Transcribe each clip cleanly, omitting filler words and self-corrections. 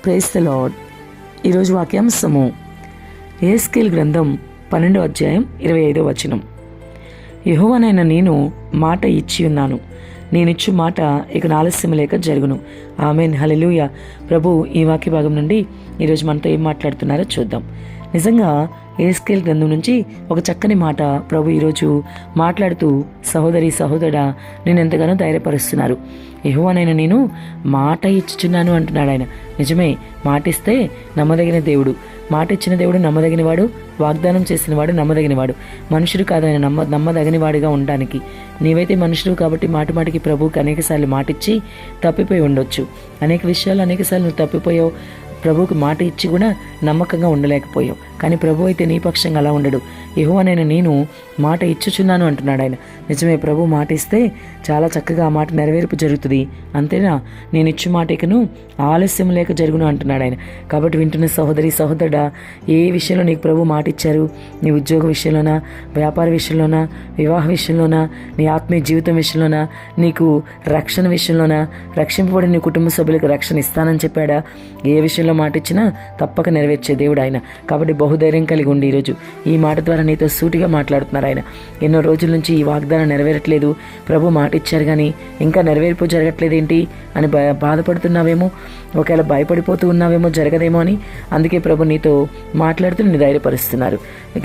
Praise the lord. ఈరోజు వాక్యాంశము యెహెజ్కేలు గ్రంథం 12వ అధ్యాయం 25వ వచనం. యెహోవానైన నేను మాట ఇచ్చి ఉన్నాను, నేనిచ్చు మాట ఇక ఆలస్యం లేక జరుగును. ఆమేన్, హల్లెలూయా. ప్రభు ఈ వాక్య భాగం నుండి ఈరోజు మనతో ఏం మాట్లాడుతున్నారో చూద్దాం. నిజంగా యెహెజ్కేలు గ్రంథం నుంచి ఒక చక్కని మాట ప్రభు ఈరోజు మాట్లాడుతూ, సహోదరి సహోదరుడా, నేను ఎంతగానో ధైర్యపరుస్తున్నారు. యెహోవానైన నేను మాట ఇచ్చుచున్నాను అంటున్నాడు ఆయన. నిజమే, మాటిస్తే నమ్మదగిన దేవుడు, మాట ఇచ్చిన దేవుడు నమ్మదగినవాడు, వాగ్దానం చేసినవాడు నమ్మదగినవాడు. మనుషుడు కాదు ఆయన నమ్మదగినవాడిగా ఉండడానికి. నీవైతే మనుషుడు కాబట్టి మాటికి ప్రభువుకి అనేకసార్లు మాటిచ్చి తప్పిపోయి ఉండొచ్చు. అనేక విషయాలు అనేకసార్లు నువ్వు తప్పిపోయావు. ప్రభువుకి మాట ఇచ్చి కూడా నమ్మకంగా ఉండలేకపోయావు. కానీ ప్రభు అయితే నీ పక్షంగా అలా ఉండడు. యెహోవానైన నేను మాట ఇచ్చుచున్నాను అంటున్నాడు ఆయన. నిజమే, ప్రభు మాట ఇస్తే చాలా చక్కగా ఆ మాట నెరవేర్పు జరుగుతుంది. అంతేనా, నేను ఇచ్చు మాట ఇకను ఆలస్యం లేక జరుగును అంటున్నాడు ఆయన. కాబట్టి వింటున్న సహోదరి సహోదరుడా, ఏ విషయంలో నీకు ప్రభు మాట ఇచ్చారు? నీ ఉద్యోగ విషయంలోనా, వ్యాపార విషయంలోనా, వివాహ విషయంలోనా, నీ ఆత్మీయ జీవితం విషయంలోనా, నీకు రక్షణ విషయంలోనా, రక్షింపబడిన నీ కుటుంబ సభ్యులకు రక్షణ ఇస్తానని చెప్పాడా? ఏ విషయంలో మాట ఇచ్చినా తప్పక నెరవేర్చే దేవుడు ఆయన. కాబట్టి బహుధైర్యం కలిగి ఉండి ఈరోజు ఈ మాట ద్వారా నీతో సూటిగా మాట్లాడుతున్నారు ఆయన. ఎన్నో రోజుల నుంచి ఈ వాగ్దానం నెరవేరట్లేదు, ప్రభు మాట ఇచ్చారు కానీ ఇంకా నెరవేర్పు జరగట్లేదేంటి అని బాధపడుతున్నావేమో, ఒకవేళ భయపడిపోతూ ఉన్నావేమో, జరగదేమో అని. అందుకే ప్రభు నీతో మాట్లాడుతూ నిన్ను ధైర్యపరుస్తున్నారు.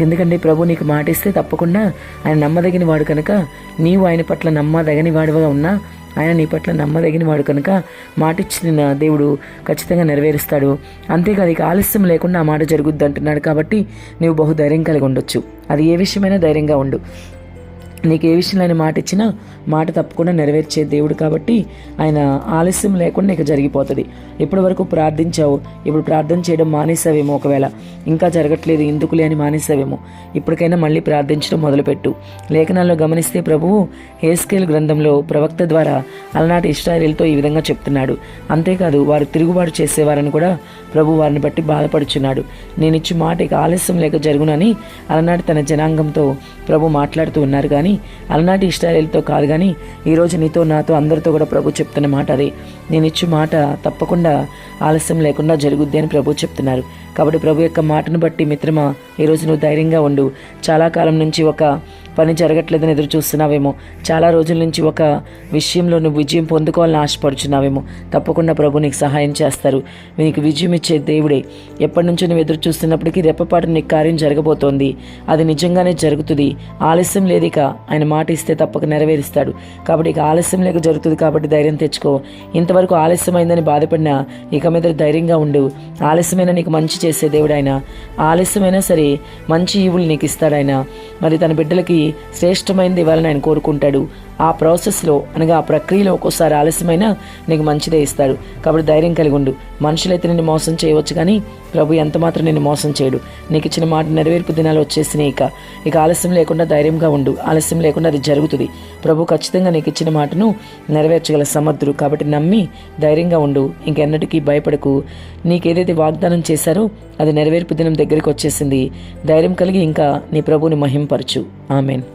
ఎందుకంటే ప్రభు నీకు మాట ఇస్తే తప్పకుండా ఆయన నమ్మదగిన వాడు కనుక, నీవు ఆయన పట్ల నమ్మదగిన వాడుగా ఉన్నా ఆయన నీ పట్ల నమ్మదగిన వాడు కనుక మాటిచ్చిన దేవుడు ఖచ్చితంగా నెరవేరుస్తాడు. అంతేకాదు, ఇక ఆలస్యం లేకుండా ఆ మాట జరుగుద్ది అంటున్నాడు. కాబట్టి నీవు బహుధైర్యం కలిగి ఉండొచ్చు. అది ఏ విషయమైనా ధైర్యంగా ఉండు. నీకు ఏ విషయంలో ఆయన మాట ఇచ్చినా మాట తప్పకుండా నెరవేర్చే దేవుడు కాబట్టి ఆయన ఆలస్యం లేకుండా ఇక జరిగిపోతుంది. ఇప్పటి వరకు ప్రార్థించావు, ఇప్పుడు ప్రార్థన చేయడం మానేసావేమో, ఒకవేళ ఇంకా జరగట్లేదు ఎందుకులే అని మానేసావేమో, ఇప్పటికైనా మళ్ళీ ప్రార్థించడం మొదలుపెట్టు. లేఖనాల్లో గమనిస్తే ప్రభువు యెహెజ్కేలు గ్రంథంలో ప్రవక్త ద్వారా అలనాటి ఇశ్రాయేలుతో ఈ విధంగా చెప్తున్నాడు. అంతేకాదు, వారు తిరుగుబాటు చేసేవారని కూడా ప్రభు వారిని బట్టి బాధపడుచున్నాడు. నేను ఇచ్చి మాట ఇక ఆలస్యం లేక జరుగునని అలనాటి తన జనాంగంతో ప్రభు మాట్లాడుతూ ఉన్నారు. కానీ అలనాటి ఇశ్రాయేలుతో కాదు, కానీ ఈరోజు నీతో నాతో అందరితో కూడా ప్రభు చెప్తున్న మాట అదే. నేను ఇచ్చు మాట తప్పకుండా ఆలస్యం లేకుండా జరుగుద్ది అని ప్రభు చెప్తున్నారు. కాబట్టి ప్రభు యొక్క మాటను బట్టి మిత్రమా, ఈరోజు నువ్వు ధైర్యంగా ఉండు. చాలా కాలం నుంచి ఒక పని జరగట్లేదని ఎదురు చూస్తున్నావేమో, చాలా రోజుల నుంచి ఒక విషయంలో నువ్వు విజయం పొందుకోవాలని ఆశపడుచున్నావేమో, తప్పకుండా ప్రభు నీకు సహాయం చేస్తారు. నీకు విజయం ఇచ్చే దేవుడే. ఎప్పటి నుంచో నువ్వు ఎదురు చూస్తున్నప్పటికీ రెప్పపాటు నీకు కార్యం జరగబోతోంది. అది నిజంగానే జరుగుతుంది. ఆలస్యం లేదు, ఇక ఆయన మాట ఇస్తే తప్పక నెరవేరుస్తాడు. కాబట్టి ఇక ఆలస్యం లేక జరుగుతుంది. కాబట్టి ధైర్యం తెచ్చుకో. ఇంతవరకు ఆలస్యమైందని బాధపడినా ఇక మీద ధైర్యంగా ఉండు. ఆలస్యమైన నీకు మంచి చేసే దేవుడు ఆయన. ఆలస్యమైనా సరే మంచి ఈవులు నీకు ఇస్తాడు ఆయన. మరి తన బిడ్డలకి శ్రేష్టమైనది ఇవ్వాలని ఆయన కోరుకుంటాడు. ఆ ప్రాసెస్లో, అనగా ఆ ప్రక్రియలో ఒక్కోసారి ఆలస్యమైనా నీకు మంచిదే ఇస్తాడు. కాబట్టి ధైర్యం కలిగి ఉండు. మనుషులైతే నిన్ను మోసం చేయవచ్చు, కానీ ప్రభు ఎంత మాత్రం నిన్ను మోసం చేయడు. నీకు ఇచ్చిన మాట నెరవేర్పు దినాలు వచ్చేసినాయి. ఇక ఆలస్యం లేకుండా ధైర్యంగా ఉండు. ఆలస్యం లేకుండా అది జరుగుతుంది. ప్రభు ఖచ్చితంగా నీకు ఇచ్చిన మాటను నెరవేర్చగల సమర్థుడు. కాబట్టి నమ్మి ధైర్యంగా ఉండు. ఇంకెన్నటికీ భయపడకు. నీకేదైతే వాగ్దానం చేశారో అది నెరవేర్పు దినం దగ్గరికి వచ్చేసింది. ధైర్యం కలిగి ఇంకా నీ ప్రభువుని మహింపరచు. ఆమెన్.